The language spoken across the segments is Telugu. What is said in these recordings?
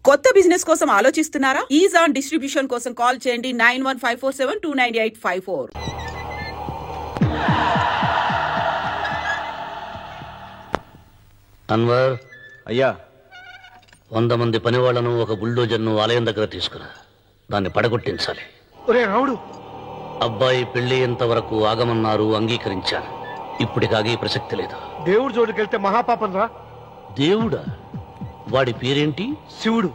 కొత్త బిజినెస్ కోసం ఆలోచిస్తున్నారా? ఈజాన్ డిస్ట్రిబ్యూషన్ కోసం కాల్ చేయండి 9154729854. అన్వర్ అయ్యా, 100 మంది పనివాళ్లను ఒక బుల్డోజర్ను ఆలయం దగ్గర తీసుకురా. దాన్ని పడగొట్టించాలి. ఒరే రావుడు, అబ్బాయి పెళ్లి ఎంతవరకు ఆగమన్నారు, అంగీకరించాను. ఇప్పటికి ఆగే ప్రసక్తి లేదు. దేవుడు జోడికెళ్తే మహాపాపం రా. దేవుడా? వాడి పేరేంటి? శివుడు.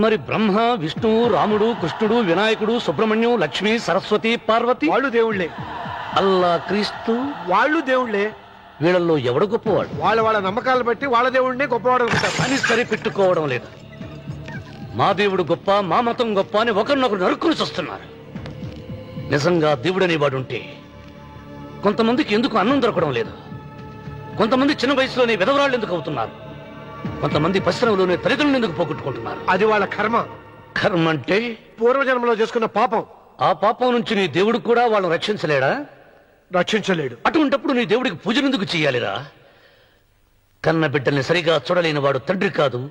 మరి బ్రహ్మ, విష్ణువు, రాముడు, కృష్ణుడు, వినాయకుడు, సుబ్రహ్మణ్యం, లక్ష్మి, సరస్వతి, పార్వతి వాళ్ళు దేవుళ్లే. అల్లా, క్రీస్తు వాళ్ళు దేవుళ్లే. వీళ్ళల్లో ఎవడు గొప్పవాడు? వాళ్ళ నమ్మకాలను బట్టి వాళ్ళ దేవుడినే గొప్పవాడు అనుకుంటారు. అని సరిపెట్టుకోవడం లేదు. మా దేవుడు గొప్ప, మా మతం గొప్ప అని ఒకరినొకరు నరుక్కుని చూస్తున్నారు. నిజంగా దేవుడనే వాడుంటే కొంతమందికి ఎందుకు అన్నం దొరకడం లేదు? కొంతమంది చిన్న వయసులోనే విధవరాళ్ళు ఎందుకు అవుతున్నారు? కొంతమంది పరిశ్రమలోనే తల్లిదండ్రులు ఎందుకు పోగొట్టుకుంటున్నారు? అది వాళ్ళ కర్మ. కర్మ అంటే పూర్వజన్మలో చేసుకున్న పాపం. ఆ పాపం నుంచి నీ దేవుడు కూడా వాళ్ళని రక్షించలేడా? రక్షించలేడు. అటువంటప్పుడు నీ దేవుడికి పూజనెందుకు చెయ్యాలిరా? కన్న బిడ్డల్ని సరిగా చూడలేని వాడు తండ్రి కాదు,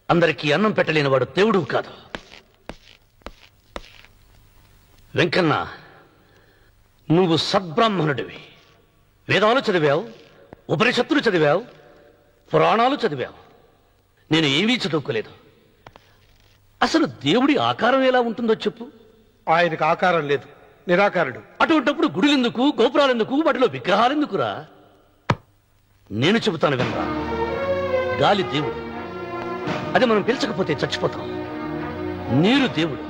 అందరికీ అన్నం పెట్టలేని వాడు దేవుడు కాదు. వెంకన్న, నువ్వు సద్బ్రాహ్మణుడివి. వేదాలు చదివావు, ఉపనిషత్తులు చదివావు, పురాణాలు చదివావు. నేను ఏమీ చదువుకోలేదు. అసలు దేవుడి ఆకారం ఎలా ఉంటుందో చెప్పు. ఆయనకు ఆకారం లేదు, నిరాకారుడు. అటువంటప్పుడు గుడులెందుకు, గోపురాలెందుకు, వాటిలో విగ్రహాలెందుకురా? నేను చెబుతాను వినరా. గాలి దేవుడు, అది మనం పీల్చకపోతే చచ్చిపోతాం. నీరు దేవుడు,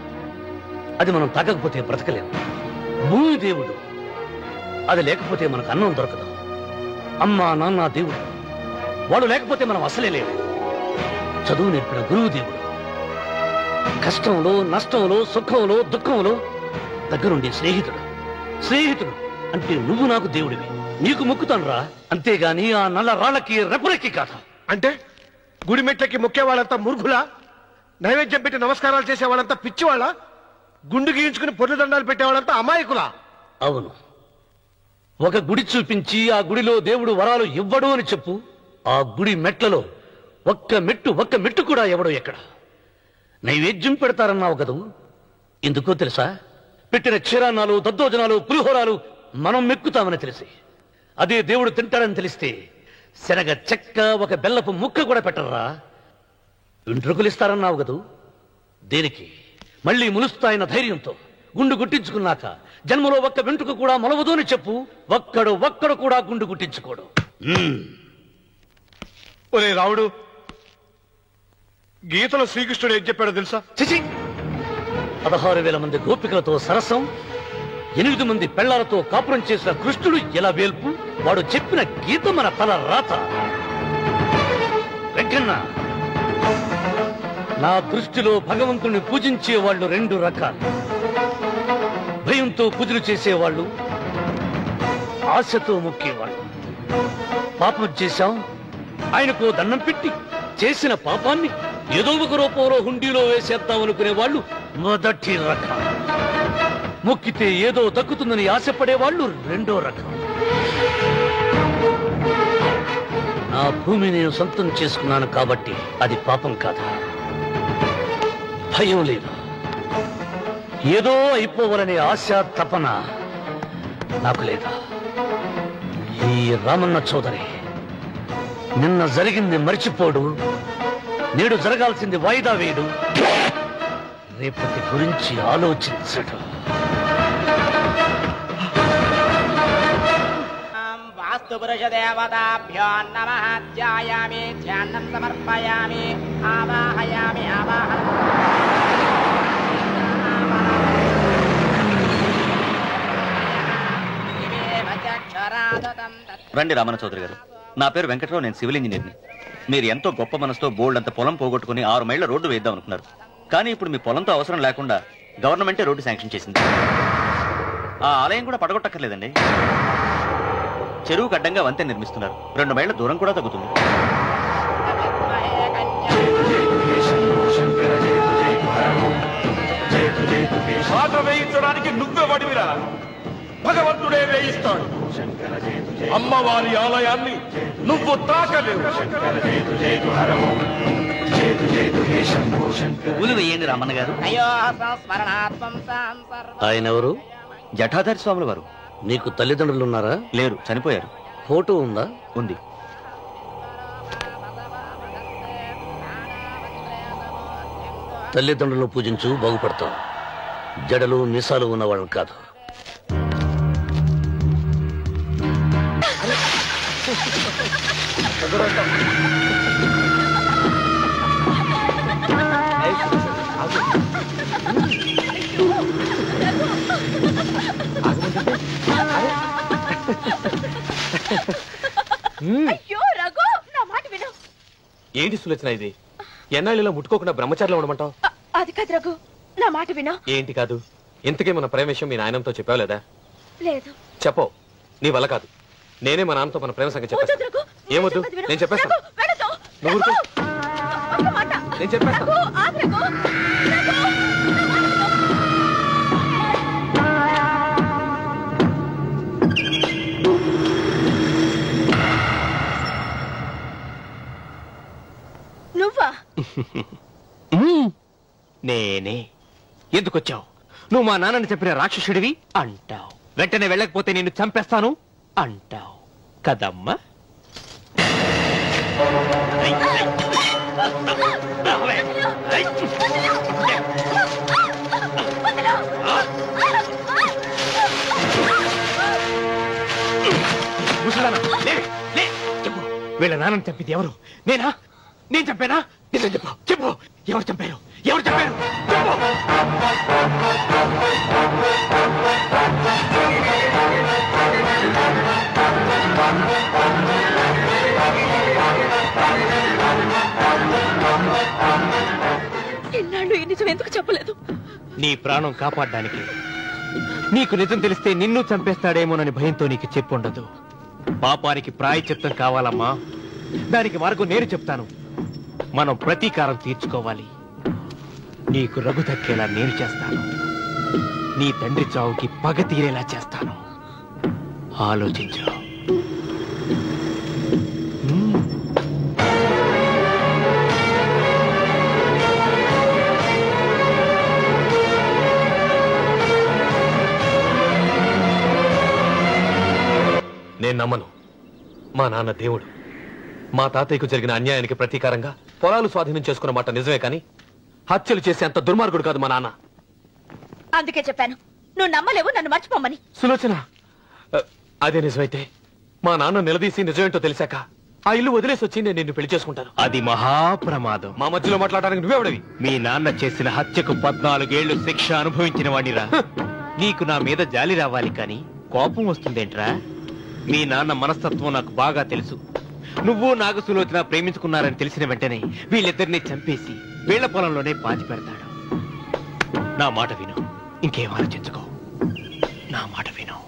అది మనం తాగకపోతే బ్రతకలేము. భూమి దేవుడు, అది లేకపోతే మనకు అన్నం దొరకదు. అమ్మా నాన్న దేవుడు, వాడు లేకపోతే మనం అసలే లేవు. చదువు నేర్పిన గురువు దేవుడు, కష్టంలో, నష్టంలో, సుఖంలో, దుఃఖంలో దగ్గరుండే స్నేహితుడు. స్నేహితుడు అంటే నువ్వు నాకు దేవుడివి. నీకు మొక్కుతాను రా, అంతేగాని ఆ నల్ల రాళ్ళకి రెపరెక్కి కాదు. అంటే గుడి మెట్లకి మొక్కే వాళ్ళంతా మూర్ఖులా? నైవేద్యం పెట్టి నమస్కారాలు చేసే వాళ్ళంతా పిచ్చివాళ్ళ? గుండు గీయించుకుని పొర్లు దండాలు పెట్టేవాళ్ళంతా అమాయకులా? అవును. ఒక గుడి చూపించి ఆ గుడిలో దేవుడు వరాలు ఇవ్వడు అని చెప్పు. ఆ గుడి మెట్లలో ఒక్క మెట్టు కూడా ఎవడో ఎక్కడ. నైవేద్యం పెడతారన్నావు కదూ, ఎందుకో తెలుసా? పెట్టిన క్షీరాన్నాలు, దద్దోజనాలు, పులిహోరాలు మనం మెక్కుతామని తెలిసి, అదే దేవుడు తింటాడని తెలిస్తే శనగ చెక్క, ఒక బెల్లపు ముక్క కూడా పెట్టరా. వెంట్రుకలిస్తారన్నావు కదూ, దేనికి? మళ్ళీ ములుస్తాయన్న ధైర్యంతో. గుండు గుట్టించుకున్నాక జన్మలో ఒక్క వెంట్రుక కూడా మొలవదు అని చెప్పు. ఒక్కడు కూడా గుండు గుట్టించుకోడు. ఒరే రావుడు, గీతలో శ్రీకృష్ణుడు ఏం చెప్పాడో తెలుసా? చిచి! 16,000 మంది గోపికలతో సరసం, 8 మంది పెళ్లాలతో కాపురం చేసిన కృష్ణుడు ఎలా వేల్పు? వాడు చెప్పిన గీత మన తల రాత. వెంకన్న, నా దృష్టిలో భగవంతుని పూజించే వాళ్ళు 2 రకాలు. భయంతో పూజలు చేసేవాళ్ళు, ఆశతో మొక్కేవాళ్ళు. పాపం చేశాం, ఆయనకు దండం పెట్టి చేసిన పాపాన్ని ఏదో ఒక రూపంలో హుండీలో వేసేద్దామనుకునే వాళ్ళు మొదటి రకం. మొక్కితే ఏదో దక్కుతుందని ఆశపడేవాళ్ళు 2వ రకం. నా భూమి నేను సొంతం చేసుకున్నాను కాబట్టి అది పాపం కాదు. భయం లేదు, ఏదో అయిపోవాలనే ఆశ, తపన నాకు లేదా. ఈ రామన్న చౌదరి నిన్న జరిగింది మర్చిపోడు, నేడు జరగాల్సింది వాయిదా వేయడు, రేపటి గురించి ఆలోచించడు. వాస్తుపురుషదేవతాభ్యో నమః. ధ్యాయామి, ధ్యానం సమర్పయామి, ఆవాహయామి, ఆవాహన. రండి రామన్న చౌదరి గారు. నా పేరు వెంకటరావు, నేను సివిల్ ఇంజనీర్ని. మీరు ఎంతో గొప్ప మనసుతో బోల్డ్ అంత పొలం పోగొట్టుకుని 6 మైళ్ళ రోడ్డు వేద్దాం అనుకున్నారు. కానీ ఇప్పుడు మీ పొలంతో అవసరం లేకుండా గవర్నమెంటే రోడ్డు శాంక్షన్ చేసింది. ఆ ఆలయం కూడా పడగొట్టక్కర్లేదండి. చెరువుకు అడ్డంగా వంతెన నిర్మిస్తున్నారు. 2 మైళ్ళ దూరం కూడా తగ్గుతుంది. పాట వేయించడానికి నువ్వే వడివిరా, భగవంతుడే వేయిస్తాడు. అమ్మవారి ఆలయాన్ని నువ్వు తాకలేవు. పువ్వులు వేయండి రామన్న గారు. అయ్యో సంస్మరణాత్మం ఆయన ఎవరు? జటాధారి స్వాముల వారు. నీకు తల్లిదండ్రులు ఉన్నారా? లేరు, చనిపోయారు. ఫోటో ఉందా? ఉంది. తల్లిదండ్రులను పూజించు, బాగుపడతాం. జడలు మీసాలు ఉన్నవాళ్ళం కాదు. అయ్యో రఘు, నా మాట విను. ఏంటి సులోచన ఇది? ఎన్నాళ్ళలో ముట్టుకోకుండా బ్రహ్మచారిలో ఉండమంటావు? అది కాదు రఘు, నా మాట విను. ఏంటి కాదు? ఇంతకీ మన ప్రేమ విషయం మీ నాయనంతో చెప్పావు లేదా? లేదు. చెప్పవు. నీ వల్ల కాదు. నేనే మా నాన్నతో మన ప్రేమ సంగతి వద్దు చెప్పేస్తాను. రఘు, ఏమొద్దు? చెప్పేది విను. నేను చెప్పేస్తాను. రఘు, వెళ్ళొద్దు. నువ్వు ఊరుకో. ఒక్క మాట. నేను చెప్పేస్తాను. రఘు, ఆగు రఘు. రఘు, నా మాట విను. నువ్వా? నేనే. ఎందుకొచ్చావు? నువ్వు మా నాన్నని చెప్పిన రాక్షసుడివి అంటావు. వెంటనే వెళ్ళకపోతే నిన్ను చంపేస్తాను అంటావు కదమ్మా. వీళ్ళ నాన్నని చంపింది ఎవరు? నేనా? నేను చంపానా? నిజం చెప్పు. చెప్పు, ఎవరు చంపారు? ఎవరు చంపారు? చెప్పు. ఇన్నాళ్ళు ఈ నిజం ఎందుకు చెప్పలేదు? నీ ప్రాణం కాపాడడానికి. నీకు నిజం తెలిస్తే నిన్ను చంపేస్తాడేమోనని భయంతో నీకు చెప్పుండదు. పాపానికి ప్రాయశ్చిత్తం కావాలమ్మా. దానికి మార్గం నేను చెప్తాను. మనం ప్రతీకారం తీర్చుకోవాలి. నీకు రఘు దక్కేలా నేను చేస్తాను. నీ తండ్రి చావుకి పగ తీరేలా చేస్తాను. ఆలోచించు. నేను నమ్మను. మా నాన్న దేవుడు. మా తాతయ్యకు జరిగిన అన్యాయానికి ప్రతీకారంగా పొలాలు స్వాధీనం చేసుకున్న మాట నిజమే, కానీ హత్యలు చేసే అంత దుర్మార్గుడు కాదు మా నాన్న. అందుకే చెప్పాను, నువ్వు నమ్మలేవు, నన్ను మర్చిపోమని. సులోచన, అదే నిజమైతే మా నాన్న నిలదీసి నిజమేంటో తెలిసాక ఆ ఇల్లు వదిలేసి వచ్చి నేను నిన్ను పెళ్లి చేసుకుంటాను. అది మహాప్రమాదం. మా మధ్యలో మాట్లాడడానికి నువ్వెవడవి? మీ నాన్న చేసిన హత్యకు 14 ఏళ్లు శిక్ష అనుభవించిన వాడిరా. నీకు నా మీద జాలి రావాలి, కానీ కోపం వస్తుందేంట్రా? మీ నాన్న మనస్తత్వం నాకు బాగా తెలుసు. నువ్వు నాగ సులోచన ప్రేమించుకున్నారని తెలిసిన వెంటనే వీళ్ళిద్దరిని చంపేసి వీళ్ల పొలంలోనే పాతి పెడతాడు. నా మాట విను, ఇంకేం ఆలోచించుకో. నా మాట విను.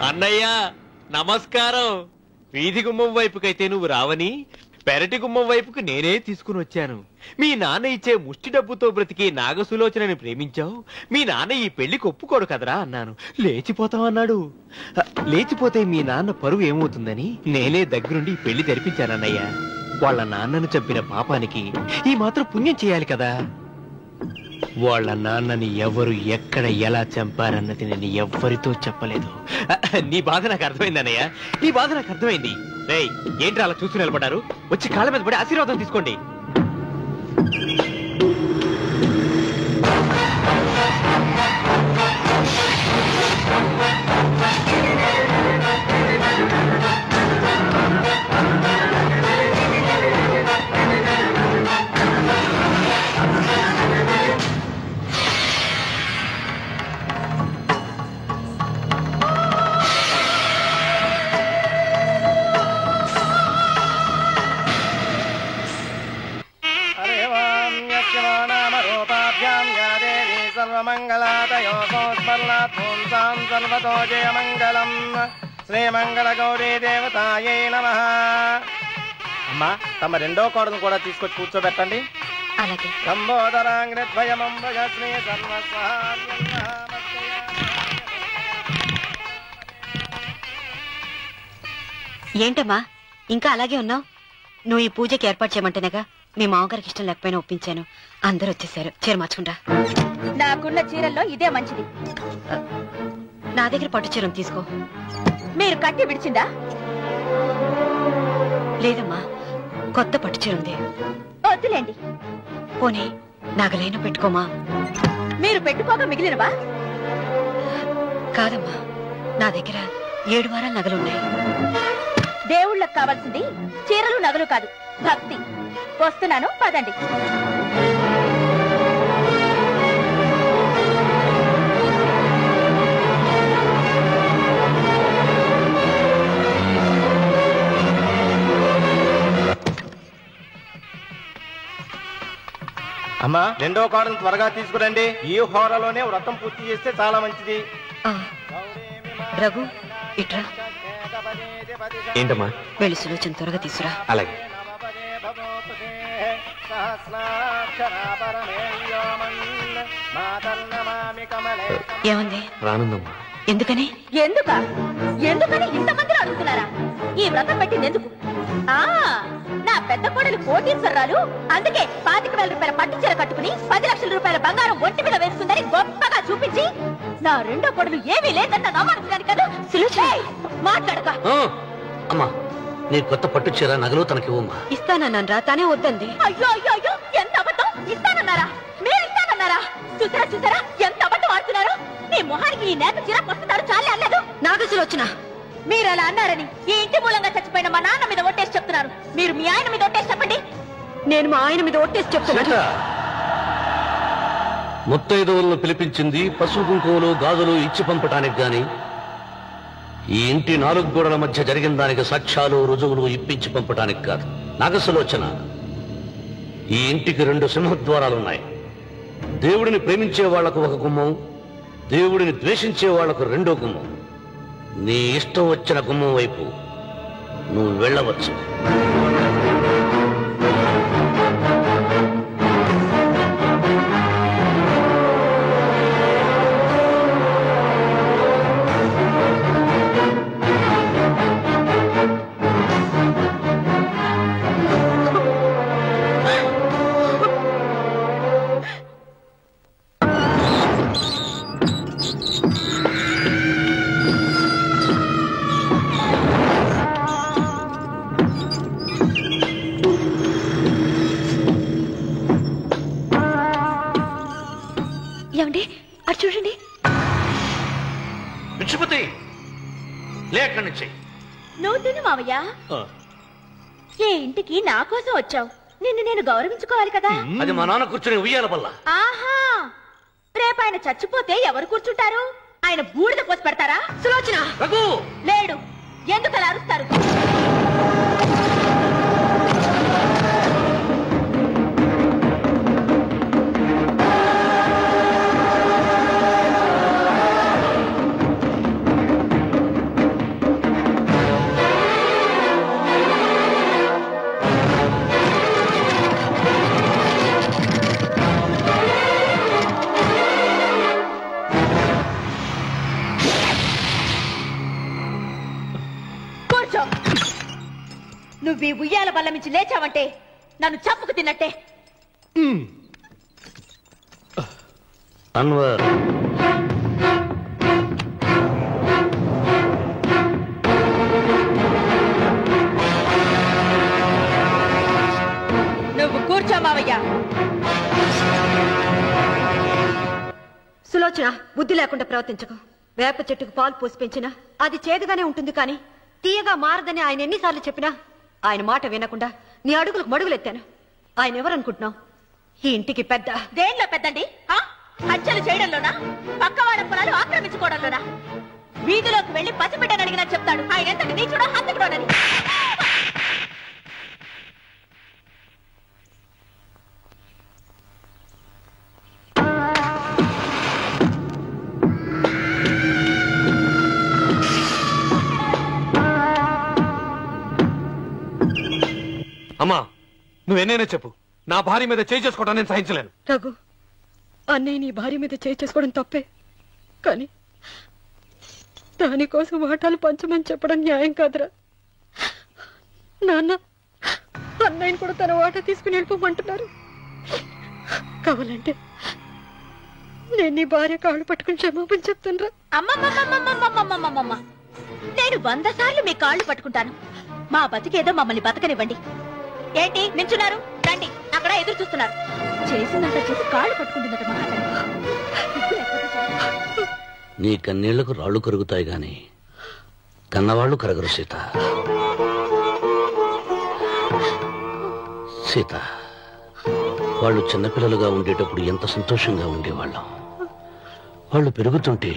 అన్నయ్యా నమస్కారం. వీధి గుమ్మం వైపుకైతే నువ్వు రావని పెరటి గుమ్మం వైపుకు నేనే తీసుకుని వచ్చాను. మీ నాన్న ఇచ్చే ముష్టి డబ్బుతో బ్రతికి నాగసులోచనని ప్రేమించావు. మీ నాన్న ఈ పెళ్లికి ఒప్పుకోడు కదరా అన్నాను. లేచిపోతావన్నాడు. లేచిపోతే మీ నాన్న పరువు ఏమవుతుందని నేనే దగ్గరుండి ఈ పెళ్లి జరిపించానన్నయ్యా. వాళ్ళ నాన్నను చంపిన పాపానికి ఈ మాత్రం పుణ్యం చేయాలి కదా. వాళ్ళ నాన్నని ఎవరు ఎక్కడ ఎలా చంపారన్నది నేను ఎవ్వరితో చెప్పలేదు. నీ బాధ నాకు అర్థమైంది అన్నయ్య, నీ బాధ నాకు అర్థమైంది. రేయ్, ఏంటి అలా చూస్తూ నిలబడ్డారు? వచ్చి కాళ్ళ మీద పడి ఆశీర్వాదం తీసుకోండి. పుంసాం సర్వతో జయమంగళం శ్రీమంగళగౌరీ దేవతాయై నమః. అమ్మా తమ రెండో కోడను కూడా తీసుకొచ్చి కూర్చోబెట్టండి. అలాగే. లంబోదరాంగ్రద్వయమంబగ శ్రీ సర్వస్వామ్యం. ఏంటమ్మా ఇంకా అలాగే ఉన్నావు? నువ్వు ఈ పూజకి ఏర్పాటు చేయమంటేనగా మీ మామగారికి ఇష్టం లేకపోయినా ఒప్పించాను. అందరూ వచ్చేసారు. చీర మార్చుకుంటా. నాకున్న చీరల్లో ఇదే మంచిది. నా దగ్గర పట్టు చీరం తీసుకో. మీరు కట్టి విడిచిందా? లేదమ్మా, కొత్త పట్టు చీర ఉంది. వద్దులేండి. పోనీ నగలైనా పెట్టుకోమా. మీరు పెట్టుకోక మిగిలినవా? కాదమ్మా, నా దగ్గర 7 వారాల నగలున్నాయి. దేవుళ్ళకు కావాల్సింది చీరలు నగలు కాదు, భక్తి. వస్తున్నాను, పదండి. అమ్మా రెండో కోడను త్వరగా తీసుకురండి. ఈ హోరలోనే వ్రతం పూర్తి చేస్తే చాలా మంచిది. రఘు ఇట్రా. ఏంటమ్మా? వెళ్ళి సులోచన త్వరగా తీసురా. అలాగే. ఏమంది? రానుందమ్మా. ఎందుకని? ఎందుకని ఇంతమందిని అడుగుతున్నారా? ఈ వ్రతం పెట్టింది ఎందుకు? నా పెద్ద కోడలు కోటీశ్వరరాలు, అందుకే 25,000 రూపాయల పట్టు చీర కట్టుకుని 10 లక్షల రూపాయల బంగారం ఒంటి మీద వేసుకుందని గొప్పగా చూపించి నా రెండో కోడలు ఏమీ లేదన్న నమ్మకం కదా. మాట్లాడక. అమ్మా నీ కొత్త పట్టు చీర నగలు తనకివ్వమ్మా. ఇస్తానన్నాను రా, తానే వద్దంది. అయ్యో అయ్యో అయ్యో, ఎంత అబద్ధం! ఇస్తానన్నారా? మీరు ఇస్తానన్నారా? చూసారా చూసారా ఎంత అబద్ధం ఆడుతున్నారు? నీ మొహానికి ఈ నేత చీర వస్తున్నారు చాలే అన్నదు. నాగసులోచన, మీరు అలా అన్నారని ఈ ఇంటి మూలంగా చచ్చిపోయిన మా నాన్న మీద ఒట్టేసి చెప్తున్నారు. మీరు మీ ఆయన మీద ఒట్టేసి చెప్పండి. నేను మా ఆయన మీద ఒట్టేసి చెప్తున్నా. ముత్తైదువులను పిలిపించింది పసుపు కుంకుమలు గాజులు ఇచ్చి పంపటానికి గాని ఈ ఇంటి 4 గోడల మధ్య జరిగిన దానికి సాక్ష్యాలు రుజువులు ఇప్పించి పంపటానికి కాదు. నాగసులోచన, ఈ ఇంటికి 2 సింహద్వారాలున్నాయి. దేవుడిని ప్రేమించే వాళ్లకు ఒక గుమ్మం, దేవుడిని ద్వేషించే వాళ్లకు 2వ గుమ్మం. నీ ఇష్టం వచ్చిన గుమ్మం వైపు నువ్వు వెళ్ళవచ్చు. ఏమండి అటు చూడండి. విక్షుపతి లేక్కడి నుంచి. నువ్వు తిను మావయ్య. ఏ ఇంటికి నా కోసం వచ్చావు, నిన్ను నేను గౌరవించుకోవాలి కదా. అది మా నాన్న కూర్చుని ఉయ్యాల వల్ల. ఆహా, రేపు ఆయన చచ్చిపోతే ఎవరు కూర్చుంటారు? ఆయన బూడిద పోసి పెడతారా? సులోచన రఘు లేడు, ఎందుకు అలా అరుస్తారు? నువ్వు ఈ ఉయ్యాల బల్ల నుంచి లేచావంటే నన్ను చంపుకు తిన్నట్టే. అన్వర్, నువ్వు కూర్చో మావయ్య. సులోచన, బుద్ధి లేకుండా ప్రవర్తించకు. వేప చెట్టుకు పాలు పోసి పెంచినా అది చేదుగానే ఉంటుంది, కానీ తీయగా మారదని ఆయన ఎన్నిసార్లు చెప్పినా ఆయన మాట వినకుండా నీ అడుగులకు మడుగులెత్తాను. ఆయన ఎవరనుకుంటున్నావు? ఈ ఇంటికి పెద్ద. దేంట్లో పెద్దండి? హత్యలు చేయడంలోనా? పక్కవాడ పొలాలు ఆక్రమించుకోవడంలోనా? వీధిలోకి వెళ్లి పసిబిడ్డని అడిగినా చెప్తాడు ఆయన ఎంతటి నీచుడో హంతకుడోనని. అమ్మా నువ్వెన్నైనా చెప్పు, నా భార్య మీద చేయి చేసుకోవడం నేను సహించలేను. రఘు, అన్నయ్య నీ భార్య మీద చేయి చేసుకోవడం తప్పే, కానీ దానికోసం వాటాలు పంచమని చెప్పడం న్యాయం కాదురా. నాన్న అన్నయ్యని కూడా తన వాటా తీసుకుని వెళ్ళిపోమంటున్నారు. కావాలంటే నేను నీ భార్య కాళ్ళు పట్టుకుని క్షమాపణ చెప్తానురా. అమ్మమ్మమ్మమ్మమ్మమ్మమ్మమ్మమ్మ, నేను 100 సార్లు మీ కాళ్ళు పట్టుకుంటాను. మా బతికేదో మమ్మల్ని బతకనివ్వండి. ఏంటి నించున్నారు? రండి, అక్కడ ఎదురు చూస్తున్నారు. చేసిందంతా చేసి కాళ్ళు పట్టుకుంటుందట మహాతల్లి. నీ కన్నీళ్లకు రాళ్లు కరుగుతాయి గాని కన్నవాళ్లు కరగరు సీత. సీత, వాళ్ళు చిన్నపిల్లలుగా ఉండేటప్పుడు ఎంత సంతోషంగా ఉండేవాళ్ళం. వాళ్ళు పెరుగుతుంటే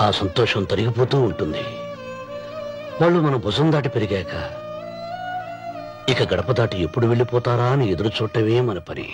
ఆ సంతోషం తరిగిపోతూ ఉంటుంది. వాళ్ళు మన భుజం దాటి పెరిగాక ఇక గడప దాటి ఎప్పుడు వెళ్ళిపోతారా అని ఎదురు చూడటమే మన పని.